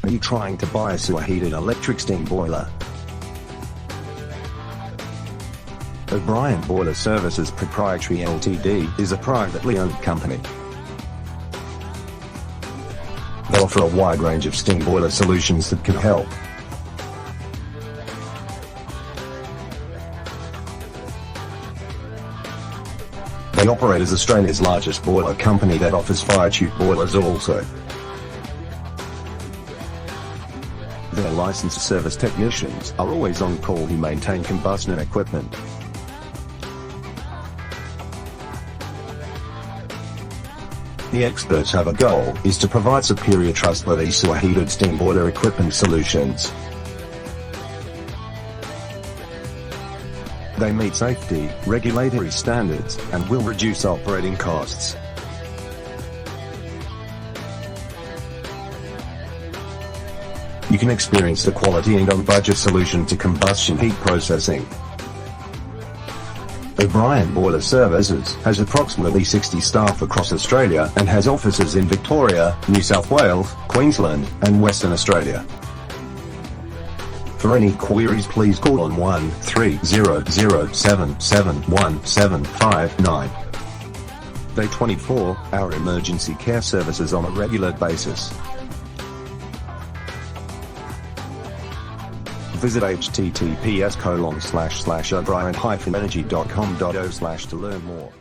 Are you trying to buy a sewer-heated electric steam boiler? O'Brien Boiler Services Proprietary Ltd is a privately owned company. They offer a wide range of steam boiler solutions that can help. They operate as Australia's largest boiler company that offers fire tube boilers also. Their licensed service technicians are always on call who maintain combustion equipment. The experts have a goal is to provide superior trustworthy sewer-heated steam boiler equipment solutions. They meet safety, regulatory standards, and will reduce operating costs. You can experience the quality and on-budget solution to combustion heat processing. O'Brien Boiler Services has approximately 60 staff across Australia and has offices in Victoria, New South Wales, Queensland, and Western Australia. For any queries, please call on 1300771759. They 24-hour emergency care services on a regular basis. Visit https://o'brien-energy.com.au/ to learn more.